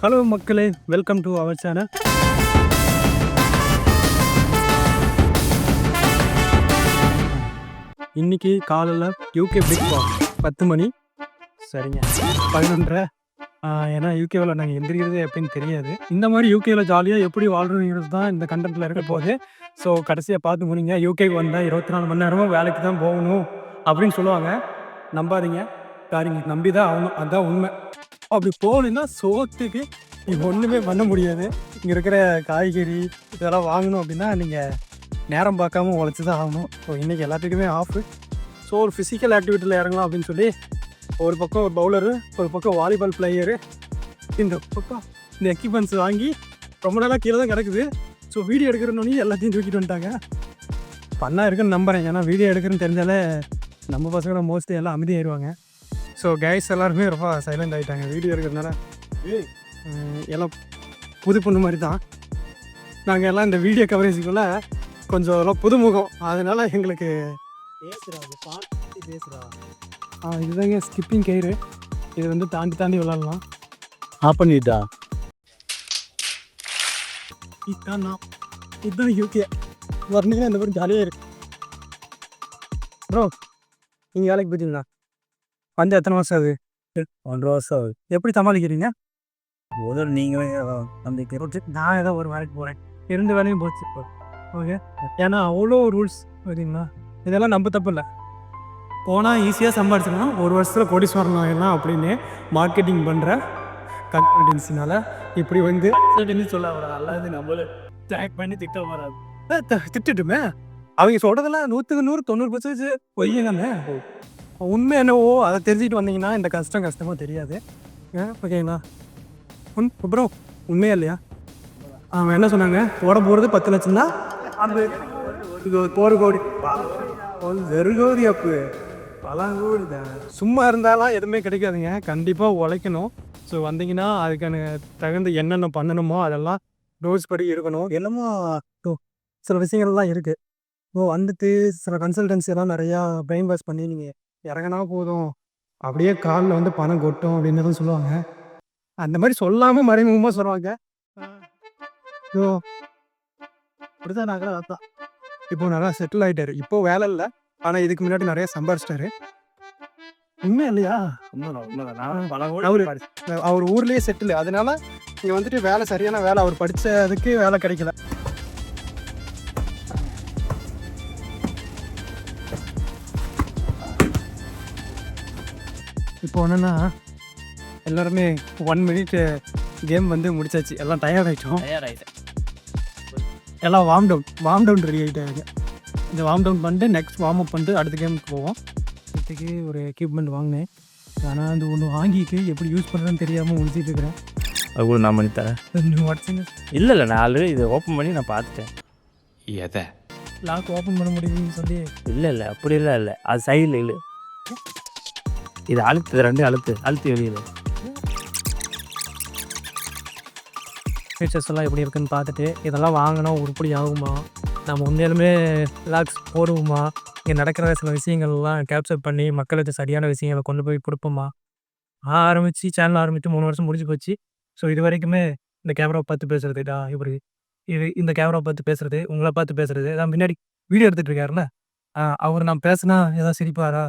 Hello மக்களே, welcome to our channel. இன்னைக்கு காலையில் யூகே பிக் பாஸ் 10 மணி சரிங்க 11:30. ஏன்னா யூகேவில் நாங்கள் எந்திரிக்கிறதே எப்படின்னு தெரியாது. இந்த மாதிரி யூகேவில் ஜாலியாக எப்படி வாழ்றதுங்கிறது தான் இந்த கண்டென்ட்டில் இருக்க போது. ஸோ கடைசியாக பார்த்து முடிங்க. யூகேக்கு வந்தால் 24 மணி நேரமும் வேலைக்கு தான் போகணும் அப்படின்னு சொல்லுவாங்க. நம்பாதீங்க, காரிங்க நம்பி தான் ஆகணும், அதுதான் உண்மை. அப்படி போகணுன்னா சோத்துக்கு ஒன்றுமே பண்ண முடியாது. இங்கே இருக்கிற காய்கறி இதெல்லாம் வாங்கணும் அப்படின்னா நீங்கள் நேரம் பார்க்காம உழைச்சி தான் ஆகணும். ஸோ இன்றைக்கி எல்லாத்துக்குமே ஆஃபு. ஸோ ஒரு ஃபிசிக்கல் ஆக்டிவிட்டியில் இறங்கலாம் அப்படின்னு சொல்லி ஒரு பக்கம் ஒரு பவுலரு, ஒரு பக்கம் வாலிபால் பிளேயரு, இந்த பக்கம் இந்த எக்யூப்மெண்ட்ஸ் வாங்கி ரொம்ப நாளாக கீழே தான் கிடக்குது. ஸோ வீடியோ எடுக்கிறனோடனே எல்லாத்தையும் தூக்கிட்டு வந்துட்டாங்க. பண்ணா இருக்குன்னு நம்புகிறேன். ஏன்னா வீடியோ எடுக்கிறேன்னு தெரிஞ்சாலே நம்ம பசங்க மோஸ்ட்லி எல்லாம் அமைதியாகிடுவாங்க. ஸோ கைஸ் எல்லாருமே ரொம்ப சைலண்ட் ஆகிட்டாங்க வீடியோ எடுக்கிறதுனால. எல்லாம் புது பொண்ணு மாதிரி தான் நாங்கள் எல்லாம் இந்த வீடியோ கவரேஜுக்குள்ளே கொஞ்சம் எல்லாம் புதுமுகம். அதனால் எங்களுக்கு இதுதாங்க ஸ்கிப்பிங் கயிறு. இது வந்து தாண்டி தாண்டி விளாட்லாம். ஆஃப் பண்ணிட்டா இதுதான் யூகே வரணுங்க. இந்த மாதிரி ஜாலியாக இருக்கு. ப்ரோ நீங்கள் வேலைக்கு போயிட்டீங்களா? வந்து எத்தனை வருஷம் ஆகுது? 1.5 வருஷம் ஆகுது. எப்படி சமாளிக்கிறீங்க? முதல்ல நீங்களே நம்பிக்கை நான் ஏதோ ஒரு வேலைக்கு போகிறேன், 2 வேலையும் போச்சு இப்போ. ஓகே, ஏன்னா அவ்வளோ ரூல்ஸ் சரிங்களா. இதெல்லாம் நம்ம தப்பு இல்லை. போனால் ஈஸியாக சம்பாதிச்சிடலாம், 1 வருஷத்தில் கோடீஸ்வரன் ஆகிடலாம் அப்படின்னு மார்க்கெட்டிங் பண்ணுற கான்ஃபிடென்ஸினால இப்படி வந்து சொல்ல வர அல்லாது நம்மள ட்ராக் பண்ணி திட்ட வராது. திட்டுட்டுமே அவங்க சொல்கிறதெல்லாம் 100க்கு 100 90% பொய்யதானே. உண்மை என்னவோ அதை தெரிஞ்சுக்கிட்டு வந்தீங்கன்னா இந்த கஷ்டமாக தெரியாது. ஓகேங்களா? அப்புறம் உண்மையா இல்லையா? அவங்க என்ன சொன்னாங்க, போட போகிறது 10 லட்சம் தான், அது ஒரு கோடி வெறும் கோடி அப்பு பல கோடி தான். சும்மா இருந்தாலும் எதுவுமே கிடைக்காதுங்க, கண்டிப்பாக உழைக்கணும். ஸோ வந்தீங்கன்னா அதுக்கான தகுந்த என்னென்ன பண்ணணுமோ அதெல்லாம் ரூல்ஸ் படி இருக்கணும். என்னமோ சில விஷயங்கள்லாம் இருக்குது. வந்துட்டு சில கன்சல்டன்சி எல்லாம் நிறையா பிரெயின் வாஷ் பண்ணி நீங்கள் இறங்கினா போதும், அப்படியே காலில் வந்து பணம் கொட்டும் அப்படின்னு தான் சொல்லுவாங்க. அந்த மாதிரி சொல்லாமல் மறைமுகமாக சொல்லுவாங்க. அப்படிதான் நாங்கள் அதான் இப்போ நல்லா செட்டில் ஆகிட்டாரு. இப்போ வேலை இல்லை, ஆனால் இதுக்கு முன்னாடி நிறைய சம்பாரிச்சிட்டாரு. உண்மை இல்லையா? அவர் ஊர்லேயே செட்டில், அதனால இங்கே வந்துட்டு வேலை சரியான வேலை, அவர் படித்ததுக்கு வேலை கிடைக்கல. இப்போ என்னென்னா எல்லாருமே 1 மினிட் கேம் வந்து முடிச்சாச்சு. எல்லாம் தயாராகிட்டோம். எல்லாம் வார்ம் டவுன் ரெடி ஆகிட்டாங்க. இந்த வார்ம் டவுன் பண்ணிட்டு நெக்ஸ்ட் வார்ம் அப் பண்ணிட்டு அடுத்த கேமுக்கு போவோம். இதுக்கு ஒரு எக்யூப்மெண்ட் வாங்கினேன், ஆனால் அது ஒன்று வாங்கிட்டு எப்படி யூஸ் பண்ணுறதுன்னு தெரியாமல் முடிச்சிட்டு இருக்கிறேன். அது கூட நான் பண்ணி தரேன். வாட்ஸுங்க இல்லை நான் ஆல்ரெடி இதை ஓப்பன் பண்ணி நான் பார்த்துட்டேன். எதை லாக் ஓப்பன் பண்ண முடியுதுன்னு சொல்லி? இல்லை அப்படிலாம் இல்லை, அது சைடில் இல்லை. இது அழுத்து 2 அழுத்து வெளியில். ஃபீச்சர்ஸ் எல்லாம் எப்படி இருக்குன்னு பார்த்துட்டு இதெல்லாம் வாங்கினோம் உருப்படி ஆகுமா, நம்ம உண்மையிலுமே லாக்ஸ் போடுவோமா, இங்கே நடக்கிற சில விஷயங்கள்லாம் கேப்சர் பண்ணி மக்களுக்கு சரியான விஷயங்களை கொண்டு போய் கொடுப்போமா. சேனல் ஆரம்பித்து 3 வருஷம் முடிஞ்சு போச்சு. ஸோ இது வரைக்குமே இந்த கேமரா பார்த்து பேசுகிறதுடா இப்படி, இந்த கேமரா பார்த்து பேசுகிறது, உங்களை பார்த்து பேசுகிறது, நான் முன்னாடி வீடியோ எடுத்துகிட்டு இருக்காருல்ல, அவர் நான் பேசுனா ஏதாவது சிரிப்பாரா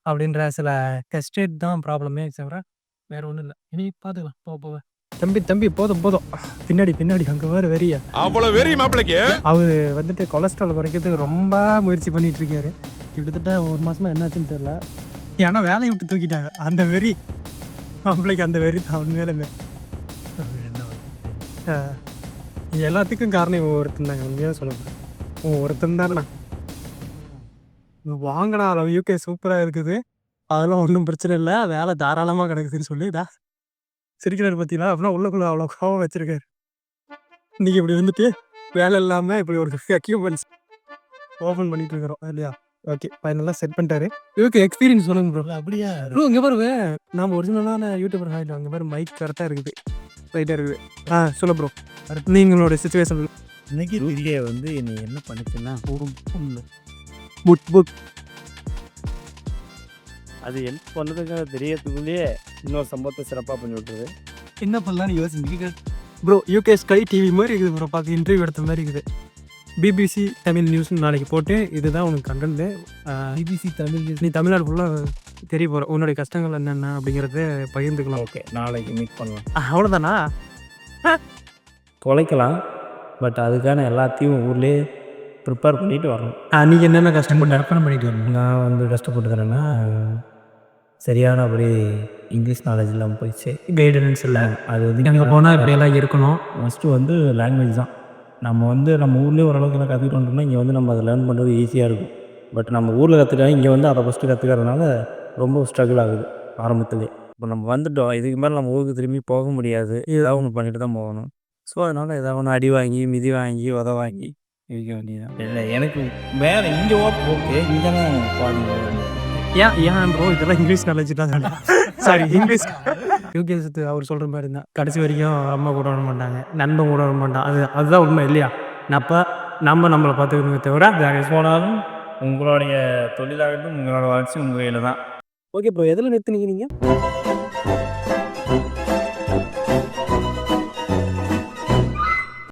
அப்படின்ற சில கஸ்டேட் தான் ப்ராப்ளமே தவிர வேறு ஒன்றும் இல்லை. இனி பார்த்துக்கலாம் போக. தம்பி போதும் பின்னாடி அங்கே வேறு வெறியா அவ்வளோ வெறி மாப்பிளைக்கு. அவர் வந்துட்டு கொலஸ்ட்ரால் குறைக்கிறதுக்கு ரொம்ப முயற்சி பண்ணிட்டு இருக்காரு. கிட்டத்தட்ட 1 மாசமா என்னாச்சுன்னு தெரியல. ஏன்னா வேலையை விட்டு தூக்கிட்டாங்க. அந்த வெறி மாப்பிளைக்கு, அந்த வெறி தான் உண்மையிலுமே. எல்லாத்துக்கும் காரணம் ஒருத்தன் தாங்க, உண்மையாக சொல்லுங்க ஒருத்தன் தான். வாங்கினா யூகே சூப்பராக இருக்குது, அதெல்லாம் ஒன்றும் பிரச்சனை இல்லை, வேலை தாராளமாக கிடக்குதுன்னு சொல்லிடா சிரிக்கிறார் பற்றிலாம். அப்படின்னா உள்ளக்குள்ள அவ்வளோ கோவம் வச்சுருக்காரு. இன்றைக்கி இப்படி வந்துட்டு வேலை இல்லாமல் இப்படி ஒரு எக்யூப்மெண்ட்ஸ் ஓப்பன் பண்ணிட்டு இருக்கிறோம் இல்லையா. ஓகே, ஃபைனலாக செட் பண்ணிட்டாரு. யூகே எக்ஸ்பீரியன்ஸ் சொல்லுங்க ப்ரோ. அப்படியா ப்ரோ? இங்கே பாருங்க, நாம் ஒரிஜினலான யூடியூபர் ஆகிட்டோம். அங்கே பாரு மைக் கரெக்டாக இருக்குது, ரைட்டாக இருக்குது. சொல்ல ப்ரோ, அடுத்து நீங்களோட சுச்சுவேஷன். இன்னைக்கு வீடியோ வந்து என்னை என்ன பண்ணிச்சுன்னா புக் அது ஹெல்ப் பண்ணுறதுங்க தெரியறதுக்குள்ளேயே இன்னொரு சம்பவத்தை சிறப்பாக பண்ணி விட்டுருது. என்ன பண்ணலான்னு யோசிங்க ப்ரோ. யூகே ஸ்கை டிவி மாதிரி இருக்குது ப்ரோ, பார்த்து இன்டர்வியூ எடுத்த மாதிரி இருக்குது. பிபிசி தமிழ் நியூஸ்னு நாளைக்கு போட்டு இதுதான் உனக்கு கண்டென்ட்டு. பிபிசி தமிழ் நியூஸ், நீ தமிழ்நாடு ஃபுல்லாக தெரிய போகிற உன்னுடைய கஷ்டங்கள் என்னென்ன அப்படிங்கிறத பகிர்ந்துக்கலாம். ஓகே, நாளைக்கு மீட் பண்ணலாம். அவ்வளோதானா? தொலைக்கலாம், பட் அதுக்கான எல்லாத்தையும் ஊர்லேயே ப்ரிப்பேர் பண்ணிட்டு வரணும். நீங்கள் என்னென்ன கஷ்டப்பட்டு அர்ப்பணம் பண்ணிட்டு வரணும்? நான் வந்து கஷ்டப்பட்டுக்கிறேன்னா சரியான அப்படி இங்கிலீஷ் நாலேஜ் இல்லாமல் போயிடுச்சு. கைடன்ஸ் இல்லை. அது வந்து அங்கே போனால் இப்படியெல்லாம் இருக்கணும். ஃபஸ்ட்டு வந்து லாங்குவேஜ் தான். நம்ம வந்து நம்ம ஊர்லேயே ஓரளவுக்கு எல்லாம் கற்றுக்கிட்டோம்னா இங்கே வந்து நம்ம அதை லேர்ன் பண்ணுறது ஈஸியாக இருக்கும். பட் நம்ம ஊரில் கற்றுக்கிட்டா இங்கே வந்து அதை ஃபஸ்ட்டு கற்றுக்கிறதுனால ரொம்ப ஸ்ட்ரகிள் ஆகுது ஆரம்பத்துலேயே. இப்போ நம்ம வந்துட்டோம், இதுக்கு மேலே நம்ம ஊருக்கு திரும்பி போக முடியாது, ஏதாவது ஒன்று பண்ணிட்டு தான் போகணும். ஸோ அதனால் ஏதாவது ஒன்று அடி வாங்கி மிதி வாங்கி உத வாங்கி இருக்க வேண்டியதான். இல்லை எனக்கு வேறு இங்கே ஓகே, இங்கே தான் பாருங்க. ஏன் ப்ரோ இதெல்லாம் இங்கிலீஷ் நாலேஜ் தான். சாரி, இங்கிலீஷ் யூகேஸ் அவர் சொல்கிற மாதிரி தான். கடைசி வரைக்கும் அம்மா கூட வர மாட்டாங்க, நண்பன் கூட வர மாட்டான். அதுதான் உண்மை இல்லையா? நம்ம நம்மளை பார்த்துக்கணுமே தவிர வேறு போனாலும் உங்களுடைய தொழிலாகட்டும் உங்களோட வளர்ச்சி உங்கள் கையில் தான். ஓகே ப்ரோ, எதில் நிறுத்துனீங்க நீங்கள்?